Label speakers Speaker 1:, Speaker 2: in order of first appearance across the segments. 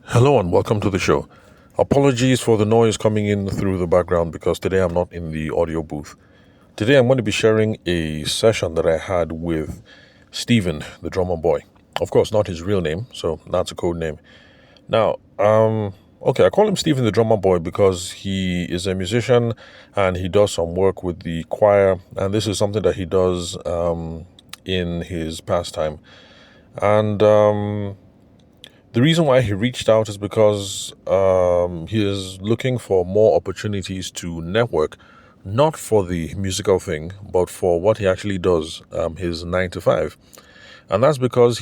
Speaker 1: Hello and welcome to the show. Apologies for the noise coming in through the background because today I'm not in the audio booth. Today I'm going to be sharing a session that I had with Stephen, the drummer boy. Of course, not his real name, so that's a code name. Now, okay, I call him Stephen the drummer boy because he is a musician and he does some work with the choir, and this is something that he does in his pastime. And the reason why he reached out is because he is looking for more opportunities to network, not for the musical thing, but for what he actually does, his 9 to 5. And that's because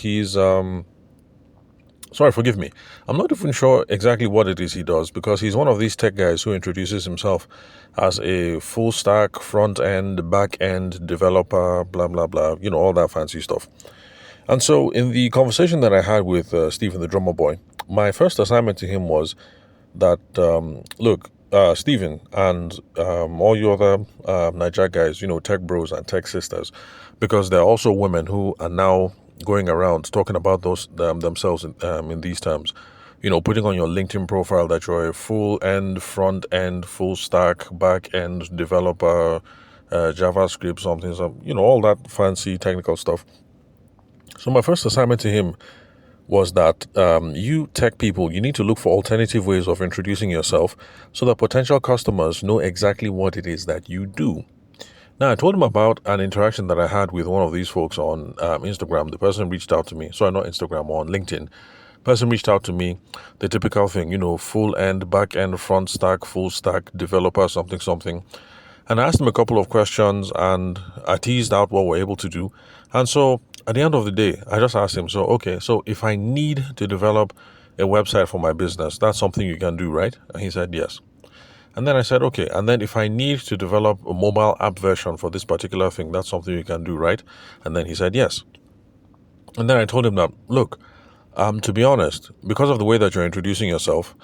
Speaker 1: sorry, forgive me. I'm not even sure exactly what it is he does because he's one of these tech guys who introduces himself as a full stack, front end, back end developer, blah, blah, blah, all that fancy stuff. And so, in the conversation that I had with Stephen, the drummer boy, my first assignment to him was that, look, Stephen and all you other Niger guys, tech bros and tech sisters, because there are also women who are now going around talking about those themselves in these terms. Putting on your LinkedIn profile that you're a full end, front end, full stack, back end developer, JavaScript, something, all that fancy technical stuff. So my first assignment to him was that you tech people, you need to look for alternative ways of introducing yourself so that potential customers know exactly what it is that you do. Now, I told him about an interaction that I had with one of these folks on Instagram. The person reached out to me. Sorry, not Instagram, on LinkedIn. Person reached out to me, the typical thing, full end, back end, front stack, full stack, developer, something. And I asked him a couple of questions and I teased out what we're able to do. And so at the end of the day, I just asked him, so if I need to develop a website for my business, that's something you can do, right? And he said, yes. And then I said, okay. And then if I need to develop a mobile app version for this particular thing, that's something you can do, right? And then he said, yes. And then I told him that, look, to be honest, because of the way that you're introducing yourself,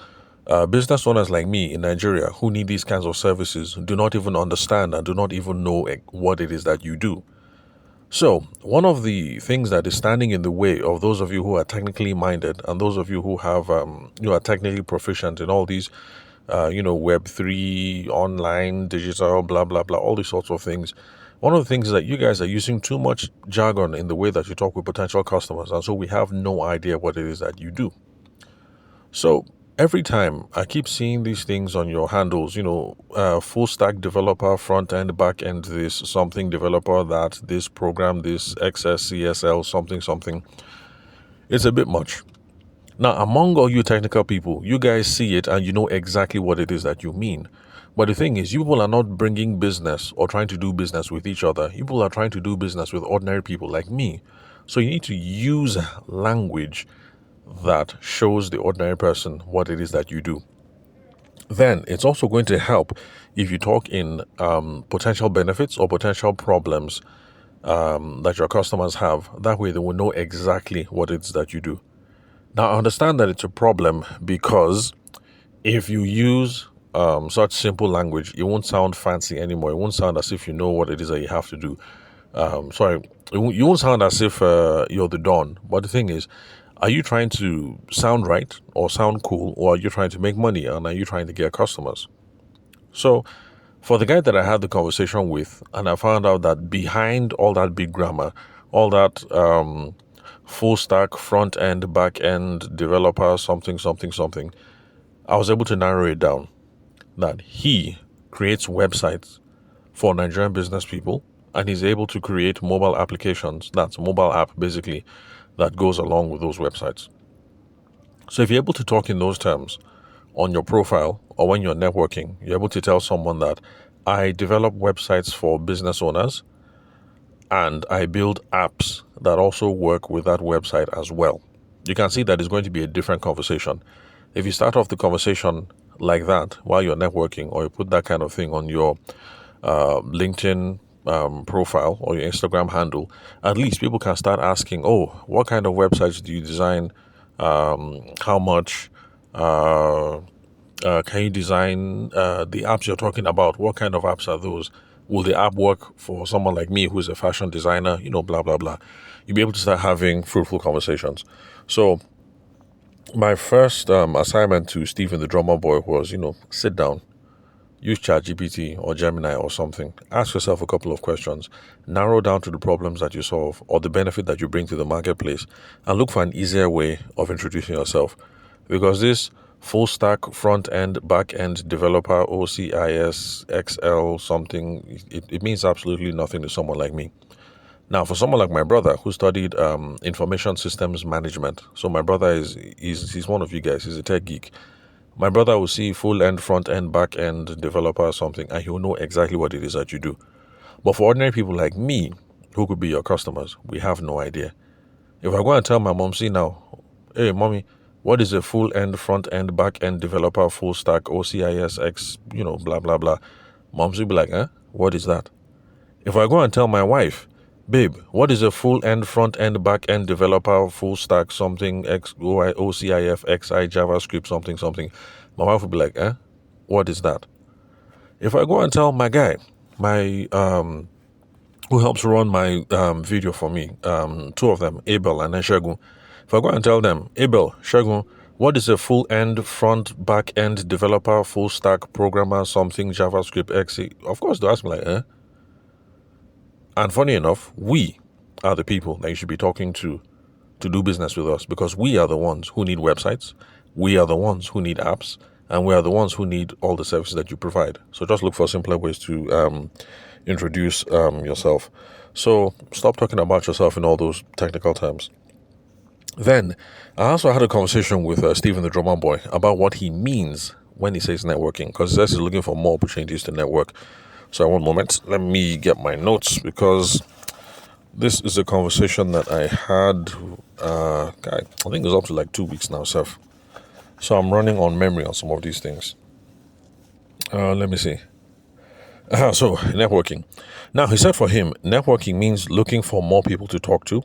Speaker 1: business owners like me in Nigeria who need these kinds of services do not even understand and do not even know what it is that you do. So, one of the things that is standing in the way of those of you who are technically minded and those of you who have, are technically proficient in all these, Web3, online, digital, blah, blah, blah, all these sorts of things. One of the things is that you guys are using too much jargon in the way that you talk with potential customers. And so we have no idea what it is that you do. So, every time I keep seeing these things on your handles, full stack developer, front end, back end, this, something developer, that, this program, this, XS, CSL, something. It's a bit much. Now, among all you technical people, you guys see it and you know exactly what it is that you mean. But the thing is, you people are not bringing business or trying to do business with each other. You people are trying to do business with ordinary people like me. So you need to use language that shows the ordinary person what it is that you do. Then it's also going to help if you talk in potential benefits or potential problems that your customers have. That way they will know exactly what it is that you do. Now, I understand that it's a problem because if you use such simple language, it won't sound fancy anymore. It won't sound as if you know what it is that you have to do. You won't sound as if you're the Don. But the thing is, are you trying to sound right or sound cool, or are you trying to make money and are you trying to get customers? So, for the guy that I had the conversation with, and I found out that behind all that big grammar, all that full stack, front end, back end, developer, something, I was able to narrow it down that he creates websites for Nigerian business people and he's able to create mobile applications. That's a mobile app basically that goes along with those websites. So if you're able to talk in those terms on your profile or when you're networking, you're able to tell someone that I develop websites for business owners and I build apps that also work with that website as well. You can see that it's going to be a different conversation. If you start off the conversation like that while you're networking, or you put that kind of thing on your LinkedIn profile or your Instagram handle, at least people can start asking, oh, what kind of websites do you design? How much can you design the apps you're talking about? What kind of apps are those? Will the app work for someone like me who's a fashion designer? Blah, blah, blah. You'll be able to start having fruitful conversations. So My first assignment to Stephen the drummer boy was, sit down, use ChatGPT or Gemini or something. Ask yourself a couple of questions. Narrow down to the problems that you solve or the benefit that you bring to the marketplace, and look for an easier way of introducing yourself. Because this full stack, front end, back end developer, OCIS, XL, something, it means absolutely nothing to someone like me. Now, for someone like my brother who studied information systems management, so my brother he's one of you guys, he's a tech geek. My brother will see full end, front end, back end developer or something, and he'll know exactly what it is that you do. But for ordinary people like me, who could be your customers, we have no idea. If I go and tell my mom, see now, hey, mommy, what is a full end, front end, back end developer, full stack, OCIS, X, blah, blah, blah, moms will be like, what is that? If I go and tell my wife, babe, what is a full end, front end, back end developer, full stack, something, X, OCIF, XI, JavaScript, something, my wife will be like, what is that? If I go and tell my guy, who helps run my video for me, two of them, Abel and then Shegun, if I go and tell them, Abel, Shegun, what is a full end, front, back end developer, full stack programmer, something, JavaScript, XI, of course they'll ask me like, And funny enough, we are the people that you should be talking to do business with us, because we are the ones who need websites, we are the ones who need apps, and we are the ones who need all the services that you provide. So just look for simpler ways to introduce yourself. So stop talking about yourself in all those technical terms. Then I also had a conversation with Stephen the drummer boy about what he means when he says networking, because he says he's looking for more opportunities to network. So one moment, let me get my notes, because this is a conversation that I had, I think it's up to like 2 weeks now, Seth. So I'm running on memory on some of these things. Let me see. So networking. Now, he said for him, networking means looking for more people to talk to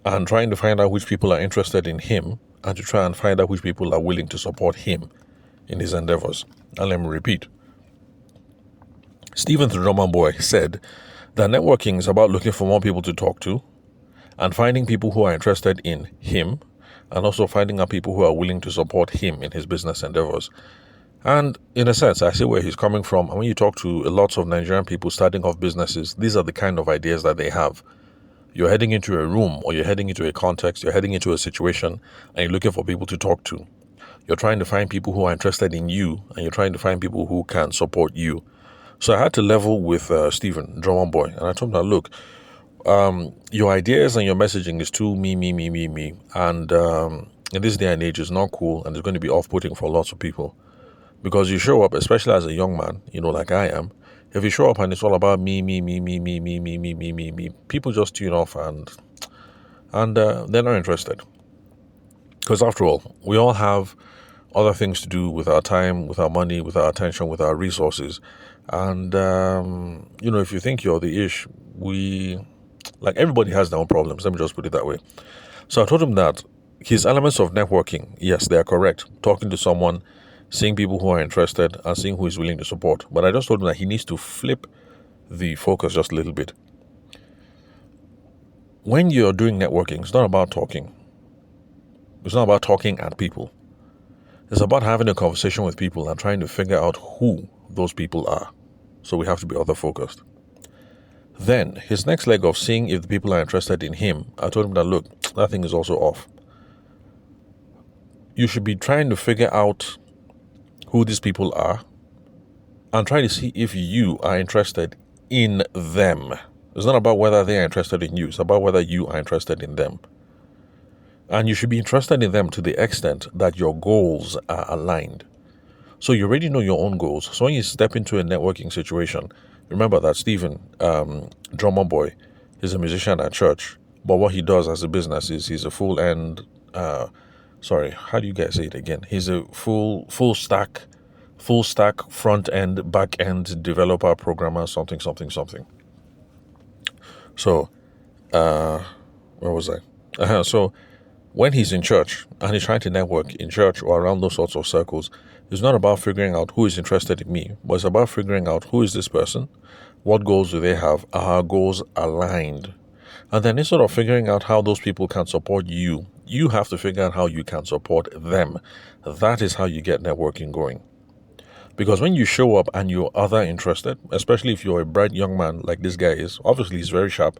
Speaker 1: and trying to find out which people are interested in him, and to try and find out which people are willing to support him in his endeavors. And let me repeat. Stephen the drummer boy said that networking is about looking for more people to talk to and finding people who are interested in him, and also finding out people who are willing to support him in his business endeavors. And in a sense, I see where he's coming from. And when you talk to lots of Nigerian people starting off businesses, these are the kind of ideas that they have. You're heading into a room, or you're heading into a context, you're heading into a situation, and you're looking for people to talk to. You're trying to find people who are interested in you, and you're trying to find people who can support you. So I had to level with Stephen, drummer boy, and I told him that, look, your ideas and your messaging is too me. And in this day and age, it's not cool, and it's going to be off-putting for lots of people. Because you show up, especially as a young man, like I am, if you show up and it's all about me, people just tune off and they're not interested. Because after all, we all have other things to do with our time, with our money, with our attention, with our resources. And, if you think you're the ish, everybody has their own problems. Let me just put it that way. So I told him that his elements of networking, yes, they are correct. Talking to someone, seeing people who are interested, and seeing who is willing to support. But I just told him that he needs to flip the focus just a little bit. When you're doing networking, it's not about talking. It's not about talking at people. It's about having a conversation with people and trying to figure out who those people are. So we have to be other focused. Then his next leg of seeing if the people are interested in him, I told him that, look, that thing is also off. You should be trying to figure out who these people are and try to see if you are interested in them. It's not about whether they are interested in you. It's about whether you are interested in them. And you should be interested in them to the extent that your goals are aligned. So you already know your own goals. So when you step into a networking situation, remember that Stephen, drummer boy, is a musician at church. But what he does as a business is he's a full end, how do you guys say it again? He's a full stack front end, back end developer, programmer, something. So, where was I? So when he's in church and he's trying to network in church or around those sorts of circles, it's not about figuring out who is interested in me, but it's about figuring out who is this person, what goals do they have, are our goals aligned? And then instead of figuring out how those people can support you You have to figure out how you can support them. That is how you get networking going. Because when you show up and you're other interested, especially if you're a bright young man like this guy is, obviously he's very sharp.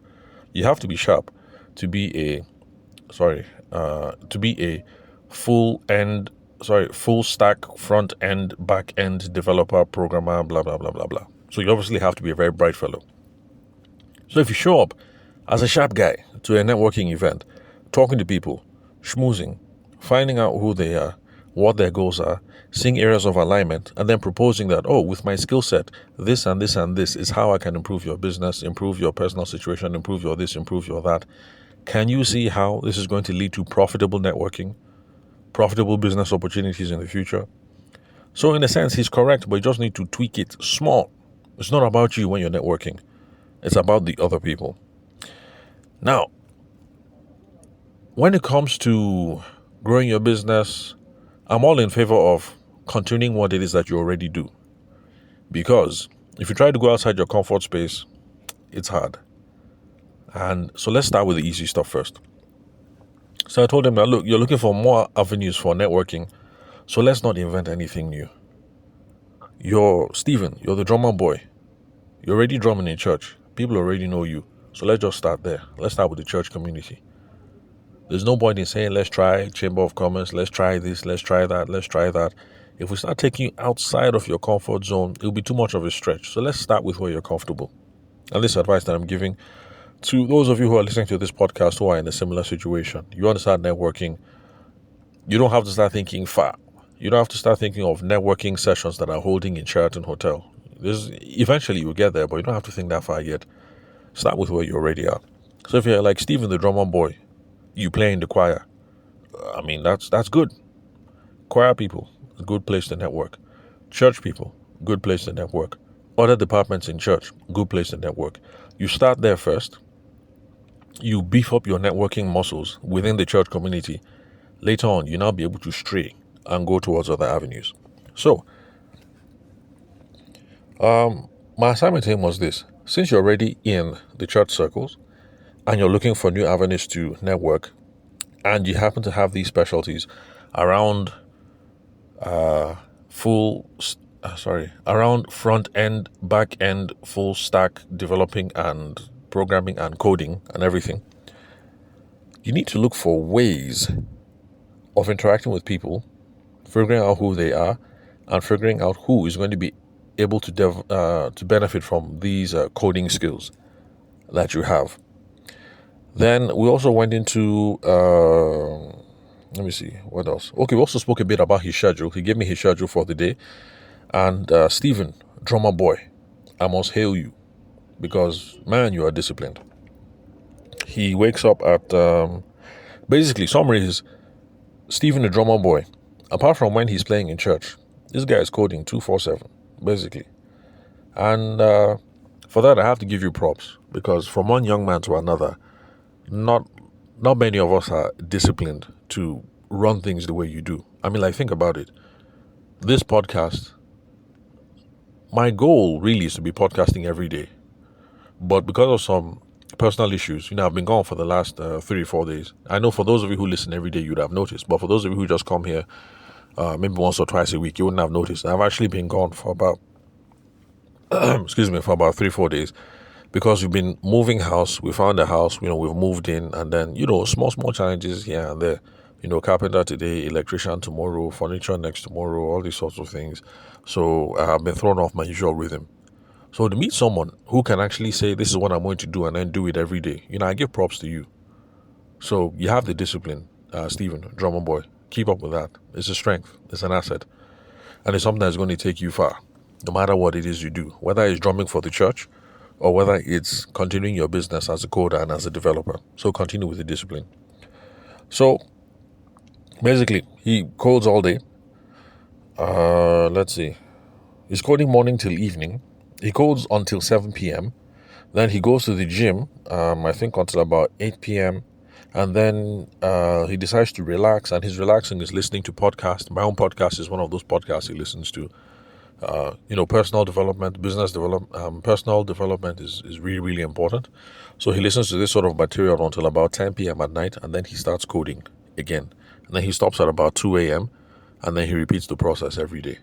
Speaker 1: You have to be sharp to be a full stack front end, back end developer, programmer, blah blah blah blah blah. So you obviously have to be a very bright fellow. So if you show up as a sharp guy to a networking event, talking to people, schmoozing, finding out who they are, what their goals are, seeing areas of alignment, and then proposing that, with my skill set, this and this and this is how I can improve your business, improve your personal situation, improve your this, improve your that. Can you see how this is going to lead to profitable networking, profitable business opportunities in the future? So in a sense, he's correct, but you just need to tweak it small. It's not about you when you're networking. It's about the other people. Now, when it comes to growing your business, I'm all in favor of continuing what it is that you already do. Because if you try to go outside your comfort space, it's hard. And so let's start with the easy stuff first. So I told him that, look, you're looking for more avenues for networking, so let's not invent anything new. You're Stephen, you're the drummer boy. You're already drumming in church. People already know you. So let's just start there. Let's start with the church community. There's no point in saying, let's try Chamber of Commerce, let's try this, let's try that, let's try that. If we start taking you outside of your comfort zone, it'll be too much of a stretch. So let's start with where you're comfortable. And this advice that I'm giving to those of you who are listening to this podcast who are in a similar situation. You want to start networking. You don't have to start thinking far. You don't have to start thinking of networking sessions that are holding in Sheraton Hotel. Eventually you'll get there, but you don't have to think that far yet. Start with where you already are. So if you're like Stephen the drummer boy, you play in the choir. That's good. Choir people, a good place to network. Church people, good place to network. Other departments in church, good place to network. You start there first. You beef up your networking muscles within the church community. Later on, you now be able to stray and go towards other avenues. So, my assignment to him was this. Since you're already in the church circles and you're looking for new avenues to network, and you happen to have these specialties around around front end, back end, full stack developing and programming and coding and everything, you need to look for ways of interacting with people, figuring out who they are, and figuring out who is going to be able to benefit from these coding skills that you have. Then we also went into let me see what else. Okay, we also spoke a bit about his schedule. He gave me his schedule for the day. And Stephen, drummer boy, I must hail you because, man, you are disciplined. He wakes up at basically, summary is Stephen the drummer boy, apart from when he's playing in church, this guy is coding 247 basically. And for that I have to give you props, because from one young man to another, not many of us are disciplined to run things the way you do. Think about it. This podcast, my goal really is to be podcasting every day, but because of some personal issues, I've been gone for the last 3-4 days. I know for those of you who listen every day, you'd have noticed, but for those of you who just come here maybe once or twice a week, you wouldn't have noticed. I've actually been gone for about for about 3-4 days, because we've been moving house. We found a house, we've moved in, and then small challenges here and there. Carpenter today, electrician tomorrow, furniture next tomorrow, all these sorts of things. So I've been thrown off my usual rhythm. So to meet someone who can actually say, this is what I'm going to do, and then do it every day, I give props to you. So you have the discipline, Stephen, drummer boy. Keep up with that. It's a strength. It's an asset. And it's something that's going to take you far, no matter what it is you do, whether it's drumming for the church or whether it's continuing your business as a coder and as a developer. So continue with the discipline. So basically, he codes all day. Let's see. He's coding morning till evening. He codes until 7 p.m. Then he goes to the gym, I think until about 8 p.m. And then he decides to relax, and his relaxing is listening to podcasts. My own podcast is one of those podcasts he listens to. Personal development, business development, personal development is really, really important. So he listens to this sort of material until about 10 p.m. at night, and then he starts coding again. And then he stops at about 2 a.m. and then he repeats the process every day.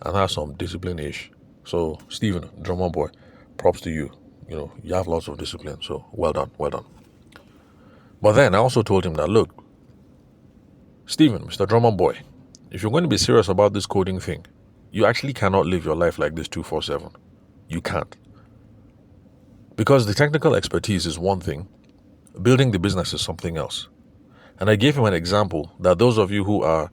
Speaker 1: And that's some discipline-ish. So, Stephen, drummer boy, props to you. You have lots of discipline. So, well done, well done. But then I also told him that, look, Stephen, Mr. Drummer boy, if you're going to be serious about this coding thing, you actually cannot live your life like this 247. You can't. Because the technical expertise is one thing, building the business is something else. And I gave him an example that those of you who are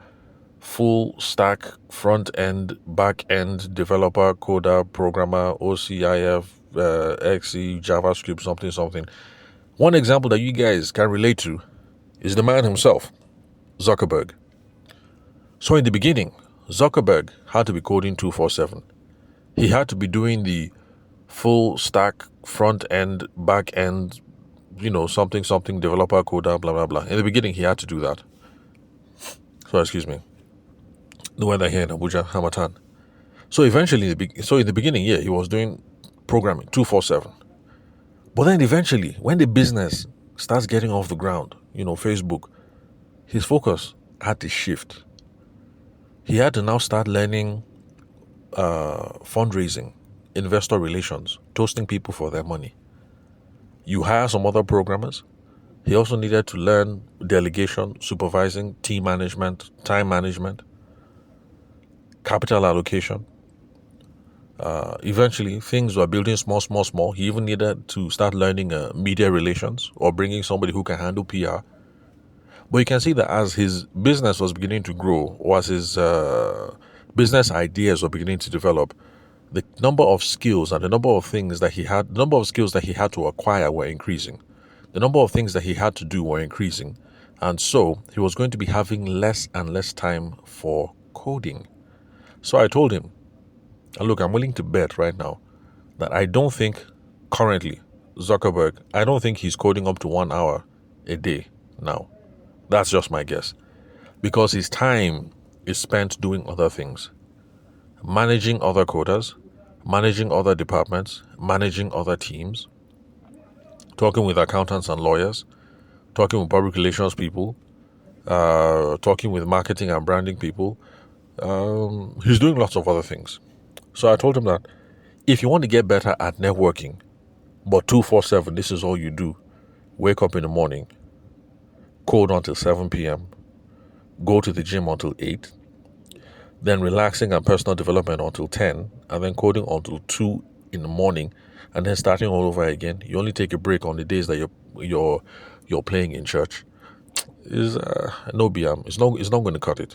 Speaker 1: full stack, front end, back end developer, coder, programmer, OCIF, XE, JavaScript, something. One example that you guys can relate to is the man himself, Zuckerberg. So in the beginning, Zuckerberg had to be coding 247. He had to be doing the full stack, front end, back end, something, developer, coder, blah, blah, blah. In the beginning, he had to do that. So, excuse me. The weather here in Abuja, Hamatan. So eventually, in the beginning, yeah, he was doing programming 247. But then eventually, when the business starts getting off the ground, Facebook, his focus had to shift. He had to now start learning fundraising, investor relations, toasting people for their money. You hire some other programmers. He also needed to learn delegation, supervising, team management, time management, capital allocation. Eventually, things were building small. He even needed to start learning media relations or bringing somebody who can handle PR. But you can see that as his business was beginning to grow, or as his business ideas were beginning to develop, the number of skills and the number of things that he had, the number of skills that he had to acquire were increasing. The number of things that he had to do were increasing. And so he was going to be having less and less time for coding. So I told him, look, I'm willing to bet right now that I don't think currently Zuckerberg, I don't think he's coding up to 1 hour a day now. That's just my guess. Because his time is spent doing other things. Managing other coders, managing other departments, managing other teams, talking with accountants and lawyers, talking with public relations people, talking with marketing and branding people. He's doing lots of other things. So I told him that if you want to get better at networking, but 247, this is all you do. Wake up in the morning, code until 7 p.m., go to the gym until 8, then relaxing and personal development until 10, and then coding until 2 in the morning, and then starting all over again. You only take a break on the days that you're playing in church. Is no BM. It's not going to cut it.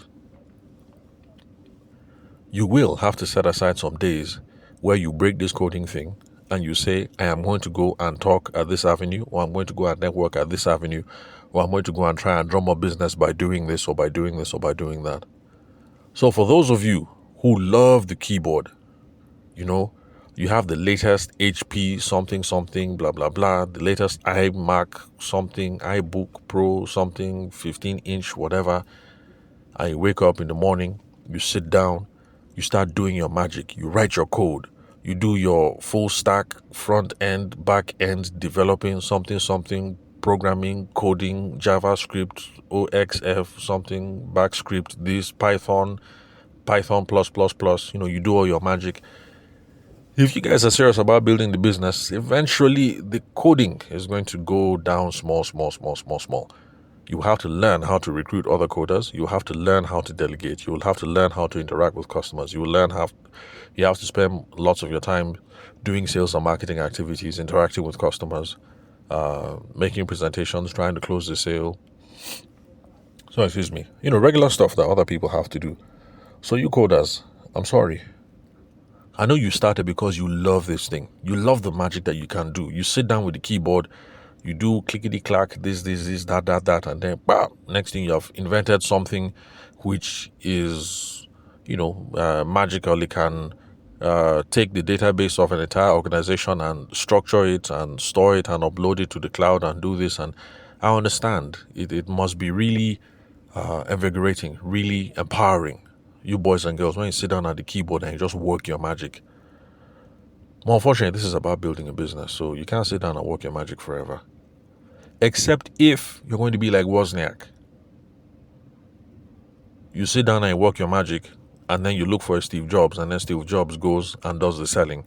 Speaker 1: You will have to set aside some days where you break this coding thing and you say, I am going to go and talk at this avenue, or I'm going to go and network at this avenue, or I'm going to go and try and drum up business by doing this or by doing this or by doing that. So for those of you who love the keyboard, you have the latest HP something, blah, blah, blah, the latest iMac something, iBook Pro something, 15-inch, whatever, and you wake up in the morning, you sit down, you start doing your magic, you write your code, you do your full stack, front end, back end, developing something, programming, coding, JavaScript, OXF, something, backscript, this, Python plus, you do all your magic. If you guys are serious about building the business, eventually the coding is going to go down small. You have to learn how to recruit other coders. You have to learn how to delegate. You will have to learn how to interact with customers. You have to spend lots of your time doing sales and marketing activities, interacting with customers, making presentations, trying to close the sale. So, excuse me, regular stuff that other people have to do. So you coders, I'm sorry. I know you started because you love this thing. You love the magic that you can do. You sit down with the keyboard, you do clickety-clack, this, that, and then, next thing you have invented something which is, magically can take the database of an entire organization and structure it and store it and upload it to the cloud and do this. And I understand it must be really invigorating, really empowering. You boys and girls, when you sit down at the keyboard and you just work your magic. Well, unfortunately, this is about building a business, so you can't sit down and work your magic forever. Except if you're going to be like Wozniak. You sit down and you work your magic, and then you look for a Steve Jobs, and then Steve Jobs goes and does the selling.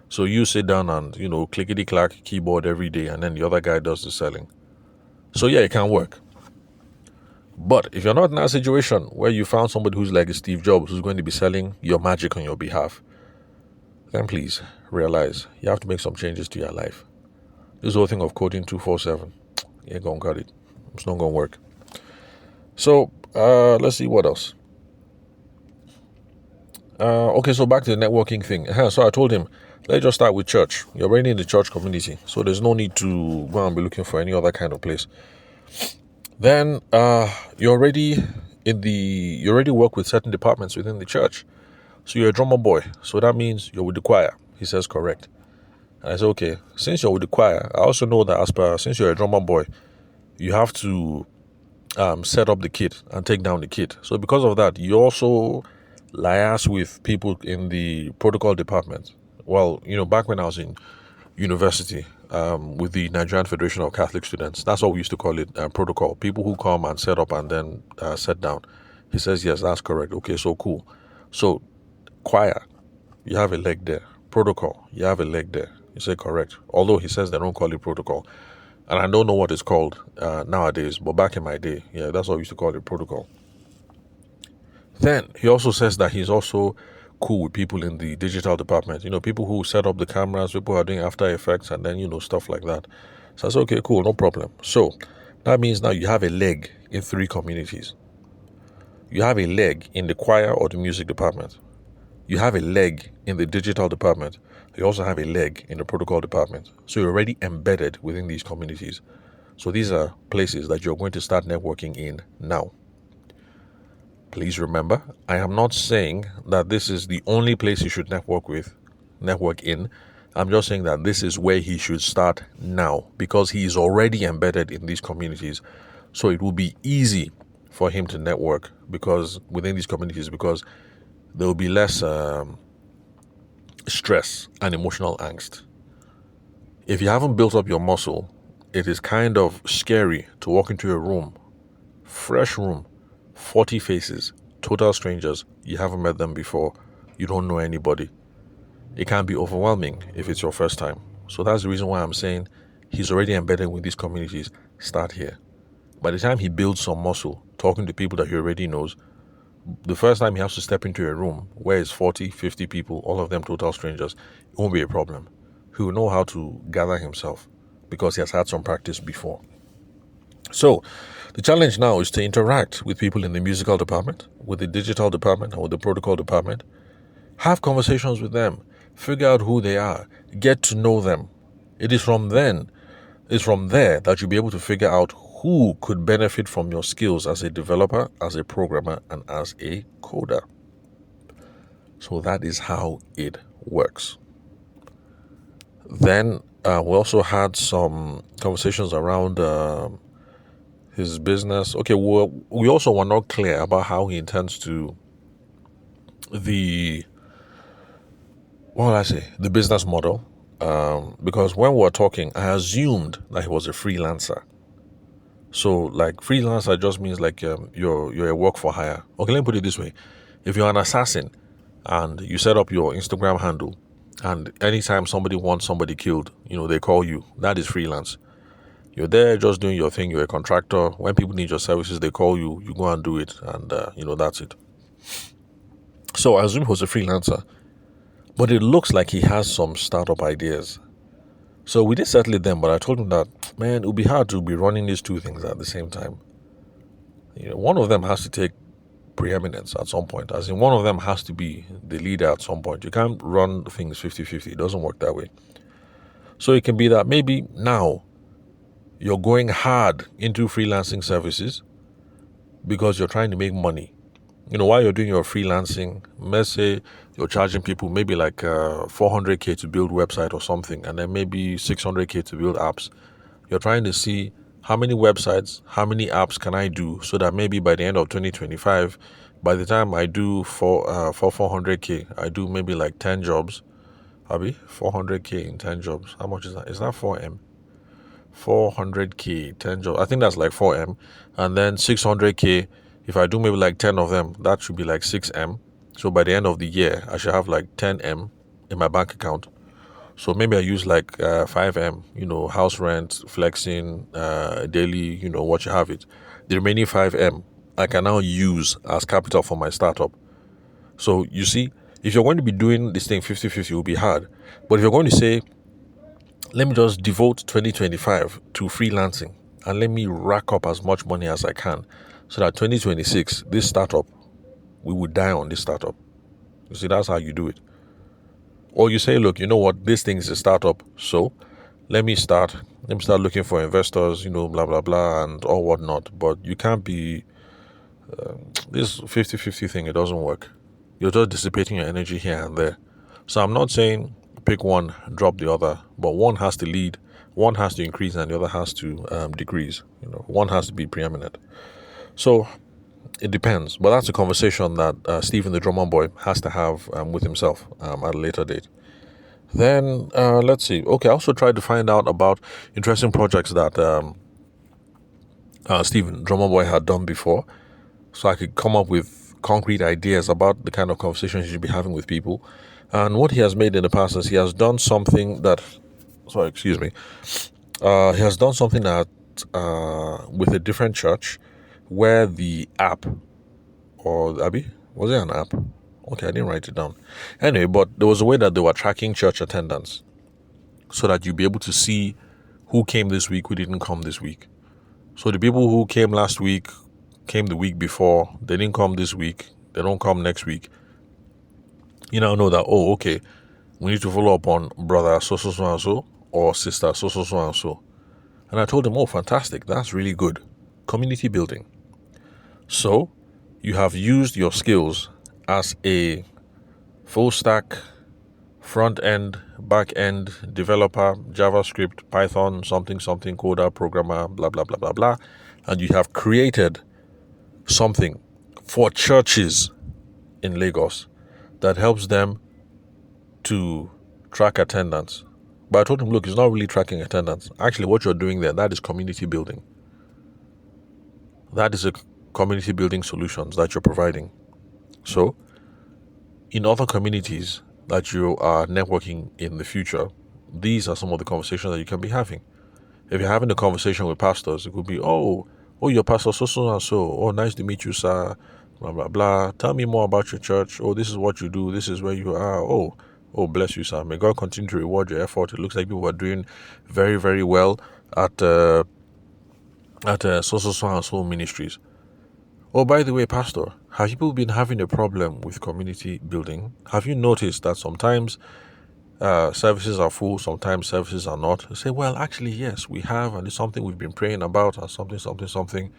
Speaker 1: So you sit down and, clickety clack keyboard every day, and then the other guy does the selling. So yeah, it can work. But if you're not in that situation where you found somebody who's like a Steve Jobs who's going to be selling your magic on your behalf, then please realize you have to make some changes to your life. This whole thing of coding 247, you ain't gonna cut it. It's not gonna work. So let's see what else. Okay, so back to the networking thing. So I told him, let's just start with church. You're already in the church community, so there's no need to go and be looking for any other kind of place. Then you already work with certain departments within the church. So you're a drummer boy. So that means you're with the choir. He says correct. And I said, okay, since you're with the choir, I also know that since you're a drummer boy, you have to set up the kit and take down the kit. So because of that, you also liaise with people in the protocol department. Well, back when I was in university with the Nigerian Federation of Catholic Students, that's what we used to call it, protocol. People who come and set up and then set down. He says, yes, that's correct. Okay, so cool. So choir, you have a leg there. Protocol, you have a leg there. You say correct. Although he says they don't call it protocol. And I don't know what it's called nowadays, but back in my day, yeah, that's what we used to call it, protocol. Then he also says that he's also cool with people in the digital department. People who set up the cameras, people who are doing After Effects, and then, stuff like that. So I said, okay, cool, no problem. So that means now you have a leg in 3 communities. You have a leg in the choir or the music department. You have a leg in the digital department. You also have a leg in the protocol department. So you're already embedded within these communities. So these are places that you're going to start networking in now. Please remember, I am not saying that this is the only place you should network in. I'm just saying that this is where he should start now, because he is already embedded in these communities. So it will be easy for him to network within these communities, because there will be less stress and emotional angst. If you haven't built up your muscle, it is kind of scary to walk into a room, fresh room, 40 faces, total strangers. You haven't met them before. You don't know anybody. It can be overwhelming if it's your first time. So that's the reason why I'm saying he's already embedded with these communities. Start here. By the time he builds some muscle, talking to people that he already knows, the first time he has to step into a room where it's 40, 50 people, all of them total strangers, it won't be a problem. He will know how to gather himself because he has had some practice before. So the challenge now is to interact with people in the musical department, with the digital department, and with the protocol department. Have conversations with them. Figure out who they are. Get to know them. It's from there that you'll be able to figure out who could benefit from your skills as a developer, as a programmer, and as a coder. So that is how it works. Then we also had some conversations around his business. Okay, we also were not clear about how he intends to the business model. Because when we were talking, I assumed that he was a freelancer. So like freelancer just means like you're a work for hire. Okay, let me put it this way. If you're an assassin and you set up your Instagram handle, and anytime somebody wants somebody killed, they call you, that is freelance. You're there just doing your thing. You're a contractor. When people need your services, they call you. You go and do it, and that's it. So I assume he was a freelancer, but it looks like he has some startup ideas. So we did settle it then, but I told him that, man, it would be hard to be running these 2 things at the same time. One of them has to take preeminence at some point, as in one of them has to be the leader at some point. You can't run things 50-50. It doesn't work that way. So it can be that maybe now you're going hard into freelancing services because you're trying to make money. While you're doing your freelancing, let's say you're charging people maybe like $400K to build website or something, and then maybe $600K to build apps. You're trying to see how many websites, how many apps can I do, so that maybe by the end of 2025, by the time I do for 400K, I do maybe like 10 jobs. 400K in 10 jobs. How much is that? Is that 4M? 400K, 10 jobs. I think that's like 4M. And then 600K If I do maybe like 10 of them, that should be like 6M. So by the end of the year, I should have like 10M in my bank account. So maybe I use like 5M, house rent, flexing, daily, what you have it. The remaining 5M, I can now use as capital for my startup. So you see, if you're going to be doing this thing 50-50, it will be hard. But if you're going to say, let me just devote 2025 to freelancing and let me rack up as much money as I can so that 2026, this startup, we would die on this startup. You see, that's how you do it. Or you say, look, you know what, this thing is a startup, so let me start looking for investors, blah, blah, blah, and all whatnot. But you can't be, this 50-50 thing, it doesn't work. You're just dissipating your energy here and there. So I'm not saying pick one, drop the other, but one has to lead, one has to increase, and the other has to decrease. One has to be preeminent. So it depends, but that's a conversation that Stephen the Drummer Boy has to have with himself at a later date. Then let's see. Okay, I also tried to find out about interesting projects that Stephen Drummer Boy had done before, so I could come up with concrete ideas about the kind of conversations you should be having with people. And what he has made in the past is he has done something that, he has done something that with a different church where the app, or Abby, was it an app? Okay, I didn't write it down. Anyway, but there was a way that they were tracking church attendance so that you'd be able to see who came this week, who didn't come this week. So the people who came last week, came the week before, they didn't come this week, they don't come next week. You now know that, oh, okay, we need to follow up on brother so and so or sister so and so. And I told them, oh, fantastic, that's really good. Community building. So you have used your skills as a full stack, front end, back end developer, JavaScript, Python, something, coder, programmer, blah, blah, blah, blah, blah. And you have created something for churches in Lagos that helps them to track attendance. But I told him, look, it's not really tracking attendance. Actually, what you're doing there, that is community building. That is a community building solutions that you're providing. So, in other communities that you are networking in the future, these are some of the conversations that you can be having. If you're having a conversation with pastors, it could be, oh, you're pastor so and so. Oh, nice to meet you, sir. Blah, blah, blah. Tell me more about your church. Oh, this is what you do. This is where you are. Oh, bless you, sir. May God continue to reward your effort. It looks like people are doing very, very well at so and so ministries. Oh, by the way, pastor, have people been having a problem with community building? Have you noticed that sometimes services are full, sometimes services are not? I say, well, actually, yes, we have, and it's something we've been praying about, and something.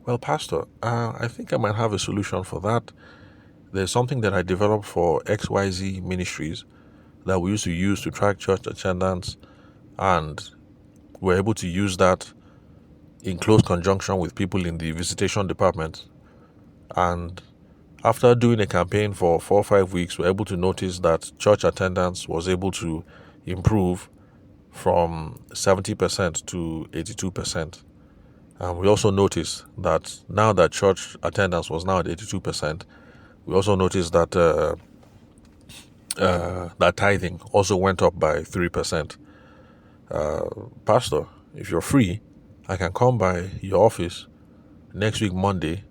Speaker 1: Well, pastor, I think I might have a solution for that. There's something that I developed for XYZ ministries that we used to use to track church attendance, and we're able to use that in close conjunction with people in the visitation department. And after doing a campaign for 4 or 5 weeks, we're able to notice that church attendance was able to improve from 70% to 82%. And we also noticed that now that church attendance was now at 82%, we also noticed that that tithing also went up by 3%. Pastor, if you're free, I can come by your office next week, Monday,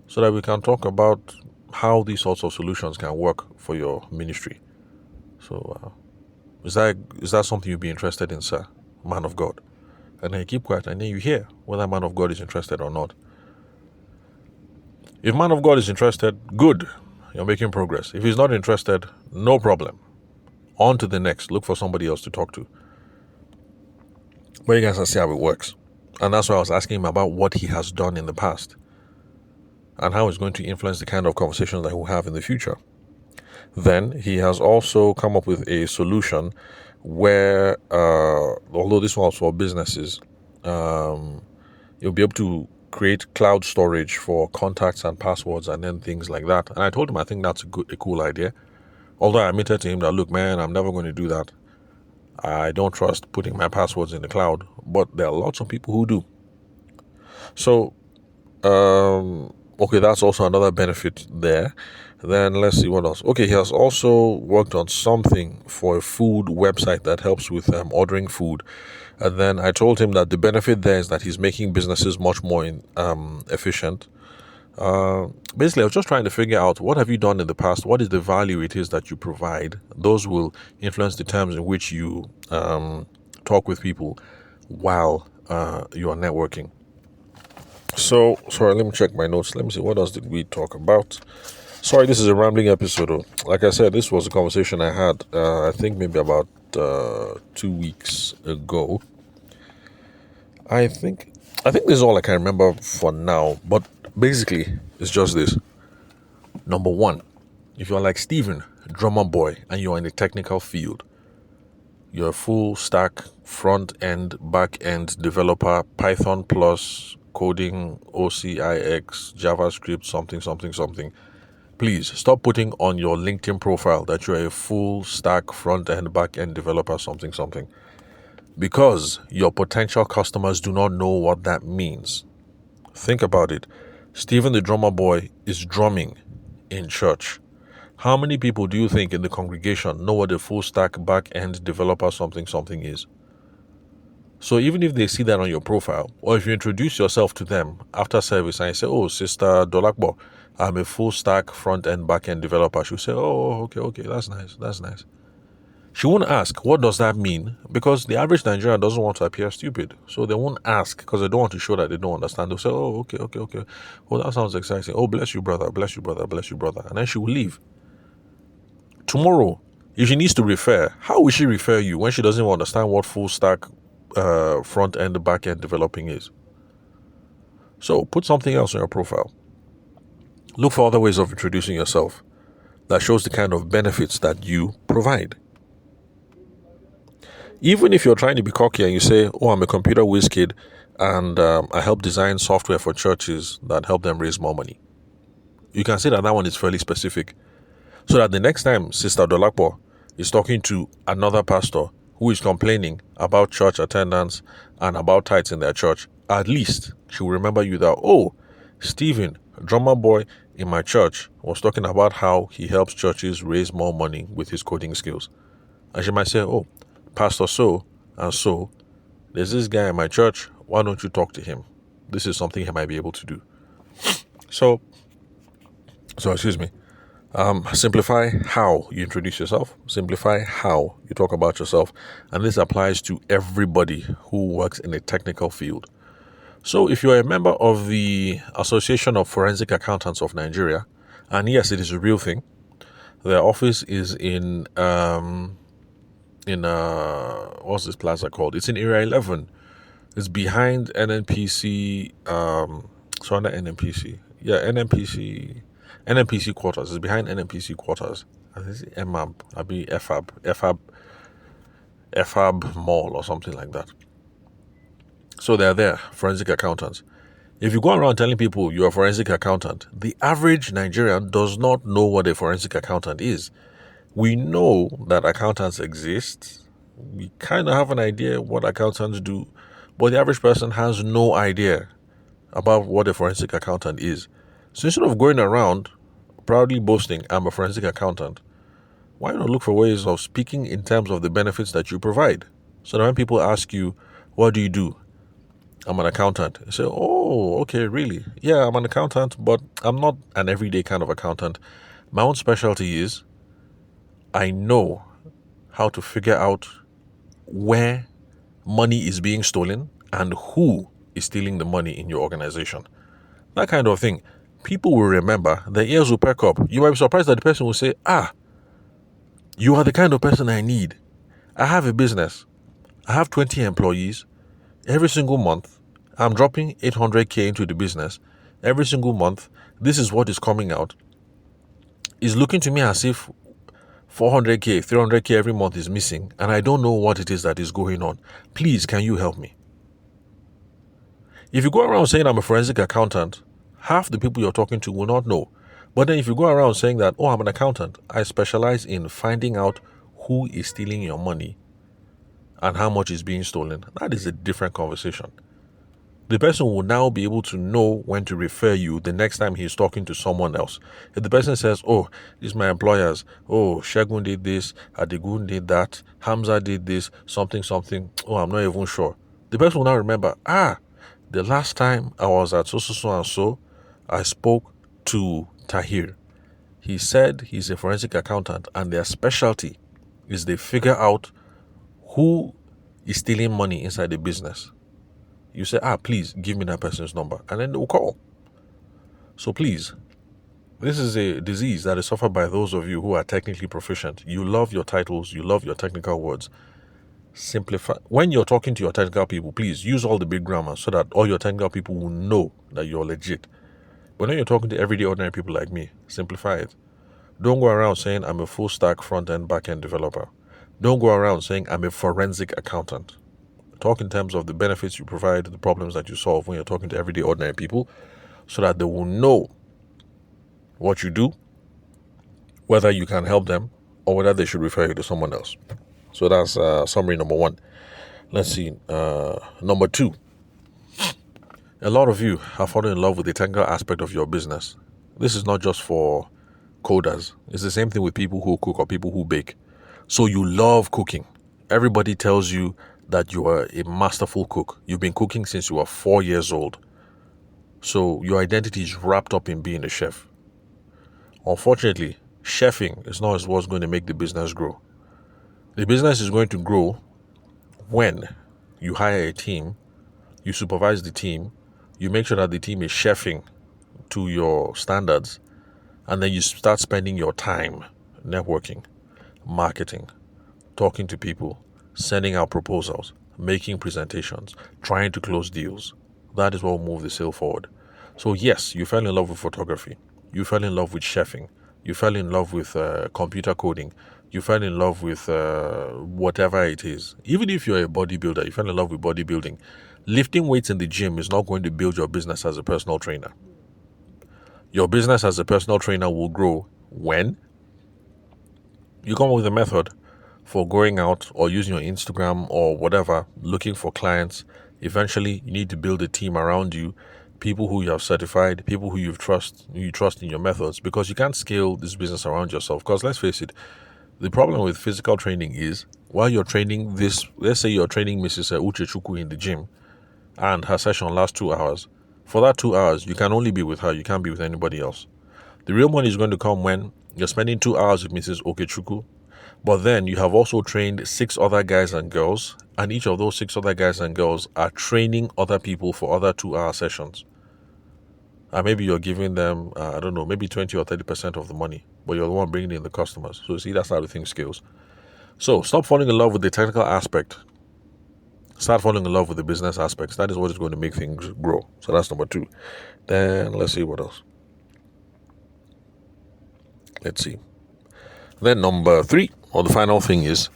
Speaker 1: so that we can talk about how these sorts of solutions can work for your ministry. So, is that something you'd be interested in, sir, man of God? And then you keep quiet, and then you hear whether man of God is interested or not. If man of God is interested, good, you're making progress. If he's not interested, no problem. On to the next. Look for somebody else to talk to. But you guys can see how it works. And that's why I was asking him about what he has done in the past and how it's going to influence the kind of conversations that we'll have in the future. Then he has also come up with a solution where, although this one's for businesses, you'll be able to create cloud storage for contacts and passwords and then things like that. And I told him I think that's a cool idea. Although I admitted to him that, look, man, I'm never going to do that. I don't trust putting my passwords in the cloud, but there are lots of people who do. So, Okay, that's also another benefit there. Then let's see what else. Okay, he has also worked on something for a food website that helps with ordering food. And then I told him that the benefit there is that he's making businesses much more efficient. Basically, I was just trying to figure out what have you done in the past? What is the value it is that you provide? Those will influence the terms in which you talk with people while you are networking. So, sorry, let me check my notes. Let me see, what else did we talk about? Sorry, this is a rambling episode. Like I said, this was a conversation I had, I think maybe about 2 weeks ago. I think this is all I can remember for now. But basically, it's just this. Number one, if you're like Steven, drummer boy, and you're in the technical field, you're a full stack front end, back end developer, Python plus coding, OCIX, JavaScript, something. Please stop putting on your LinkedIn profile that you're a full stack front end, back end developer, something. Because your potential customers do not know what that means. Think about it. Steven the drummer boy is drumming in church. How many people do you think in the congregation know what a full stack back end developer something is? So even if they see that on your profile, or if you introduce yourself to them after service and you say, "Oh, Sister Dolakbo, I'm a full stack front end back end developer," she'll say, "Oh, okay, that's nice. She won't ask, what does that mean? Because the average Nigerian doesn't want to appear stupid. So they won't ask because they don't want to show that they don't understand. They'll say, "Oh, okay. Well, that sounds exciting. Oh, bless you, brother. And then she will leave. Tomorrow, if she needs to refer, how will she refer you when she doesn't even understand what full stack front end, back end developing is? So put something else on your profile. Look for other ways of introducing yourself that shows the kind of benefits that you provide. Even if you're trying to be cocky and you say, "Oh, I'm a computer whiz kid and I help design software for churches that help them raise more money," you can say that one is fairly specific. So that the next time Sister Dolakpo is talking to another pastor who is complaining about church attendance and about tithes in their church, at least she will remember you that, "Oh, Stephen, drummer boy in my church, was talking about how he helps churches raise more money with his coding skills." And she might say, "Oh, Pastor so and so, there's this guy in my church, why don't you talk to him? This is something he might be able to do." So excuse me. Simplify how you introduce yourself. Simplify how you talk about yourself. And this applies to everybody who works in a technical field. So if you're a member of the Association of Forensic Accountants of Nigeria, and yes, it is a real thing, their office is in what's this plaza called? It's in Area 11. It's behind NNPC, under NNPC. Yeah, NNPC quarters. It's behind NNPC quarters. I think it's MAB, Abi FAB Mall or something like that. So they're there, forensic accountants. If you go around telling people you're a forensic accountant, the average Nigerian does not know what a forensic accountant is. We know that accountants exist. We kind of have an idea what accountants do, but the average person has no idea about what a forensic accountant is. So instead of going around proudly boasting, "I'm a forensic accountant," why not look for ways of speaking in terms of the benefits that you provide? So that when people ask you, "What do you do?" "I'm an accountant." You say, "Oh, okay, really? Yeah, I'm an accountant, but I'm not an everyday kind of accountant. My own specialty is I know how to figure out where money is being stolen and who is stealing the money in your organization." That kind of thing. People will remember, their ears will perk up. You might be surprised that the person will say, "Ah, you are the kind of person I need. I have a business. I have 20 employees. Every single month, I'm dropping 800K into the business. Every single month, this is what is coming out. It's looking to me as if 400K, 300K every month is missing, and I don't know what it is that is going on. Please, can you help me?" If you go around saying, "I'm a forensic accountant," half the people you're talking to will not know. But then if you go around saying that, "Oh, I'm an accountant. I specialize in finding out who is stealing your money and how much is being stolen," that is a different conversation. The person will now be able to know when to refer you the next time he's talking to someone else. If the person says, oh, these are my employers, oh, Shagun did this, Adigun did that, Hamza did this, something, oh, I'm not even sure. The person will now remember, the last time I was at so and so, I spoke to Tahir. He said he's a forensic accountant and their specialty is they figure out who is stealing money inside the business. You say, please give me that person's number, and then they will call. So please, this is a disease that is suffered by those of you who are technically proficient. You love your titles, you love your technical words. Simplify. When you're talking to your technical people, please use all the big grammar so that all your technical people will know that you're legit. But when you're talking to everyday ordinary people like me, simplify it. Don't go around saying I'm a full stack front-end, back-end developer. Don't go around saying I'm a forensic accountant. Talk in terms of the benefits you provide, the problems that you solve when you're talking to everyday ordinary people, so that they will know what you do, whether you can help them, or whether they should refer you to someone else. So that's summary number one. Let's see. Number two. A lot of you have fallen in love with the technical aspect of your business. This is not just for coders. It's the same thing with people who cook or people who bake. So you love cooking. Everybody tells you that you are a masterful cook. You've been cooking since you were 4 years old. So your identity is wrapped up in being a chef. Unfortunately, chefing is not what's going to make the business grow. The business is going to grow when you hire a team, you supervise the team, you make sure that the team is chefing to your standards, and then you start spending your time networking, marketing, talking to people, sending out proposals, making presentations, trying to close deals. That is what will move the sale forward. So yes, you fell in love with photography. You fell in love with chefing. You fell in love with computer coding. You fell in love with whatever it is. Even if you're a bodybuilder, you fell in love with bodybuilding. Lifting weights in the gym is not going to build your business as a personal trainer. Your business as a personal trainer will grow when you come up with a method for going out or using your Instagram or whatever, looking for clients. Eventually, you need to build a team around you, people who you have certified, people who you trust in your methods, because you can't scale this business around yourself. Because let's face it, the problem with physical training is while you're training this, let's say you're training Mrs. Uchechukwu in the gym and her session lasts 2 hours. For that 2 hours, you can only be with her. You can't be with anybody else. The real money is going to come when you're spending 2 hours with Mrs. Okechukwu, but then you have also trained 6 other guys and girls, and each of those 6 other guys and girls are training other people for other 2-hour sessions. And maybe you're giving them, maybe 20 or 30% of the money, but you're the one bringing in the customers. So see, that's how the thing scales. So stop falling in love with the technical aspect. Start falling in love with the business aspects. That is what is going to make things grow. So that's number 2. Then let's see what else. Let's see. Then number 3, or the final thing is,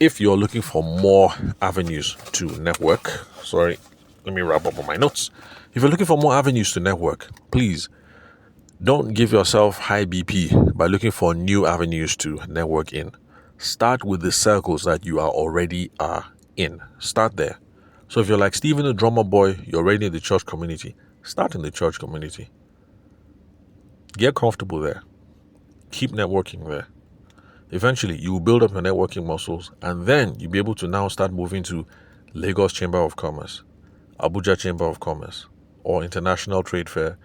Speaker 1: if you're looking for more avenues to network, let me wrap up on my notes. If you're looking for more avenues to network, please don't give yourself high BP by looking for new avenues to network in. Start with the circles that you already are in. Start there. So if you're like Stephen the drummer boy, you're already in the church community. Start in the church community. Get comfortable there. Keep networking there. Eventually, you will build up your networking muscles, and then you'll be able to now start moving to Lagos Chamber of Commerce, Abuja Chamber of Commerce, or International Trade Fair,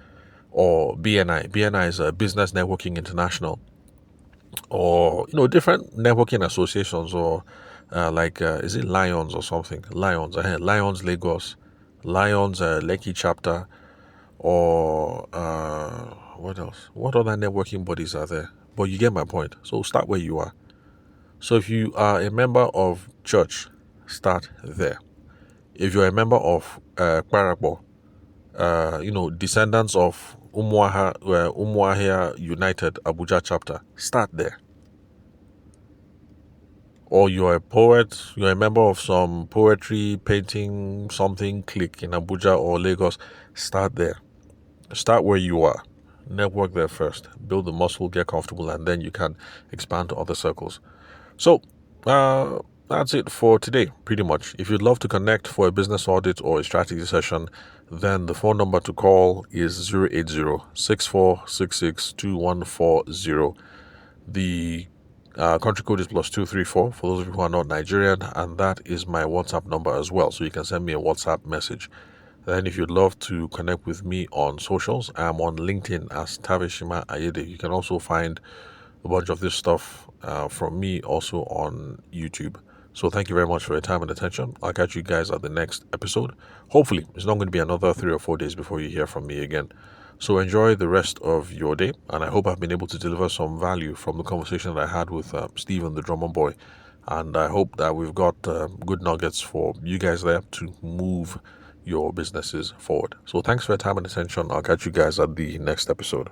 Speaker 1: or BNI. BNI is a Business Networking International, or different networking associations, or is it Lions or something? Lions Lagos, Lions Lekki chapter, or what else? What other networking bodies are there? But you get my point. So start where you are. So if you are a member of church, start there. If you're a member of Kparakpo, descendants of Umuahia United Abuja chapter, start there. Or you're a poet, you're a member of some poetry, painting, something clique in Abuja or Lagos, start there. Start where you are. Network there first. Build the muscle, get comfortable, and then you can expand to other circles. So, that's it for today, pretty much. If you'd love to connect for a business audit or a strategy session, then the phone number to call is 080-6466-2140. The country code is +234 for those of you who are not Nigerian, and that is my WhatsApp number as well. So you can send me a WhatsApp message. Then, if you'd love to connect with me on socials, I'm on LinkedIn as Tavishima Ayede. You can also find a bunch of this stuff from me also on YouTube. So thank you very much for your time and attention. I'll catch you guys at the next episode. Hopefully, it's not going to be another 3 or 4 days before you hear from me again. So enjoy the rest of your day, and I hope I've been able to deliver some value from the conversation that I had with Stephen, the drummer boy. And I hope that we've got good nuggets for you guys there to move your businesses forward. So thanks for your time and attention. I'll catch you guys at the next episode.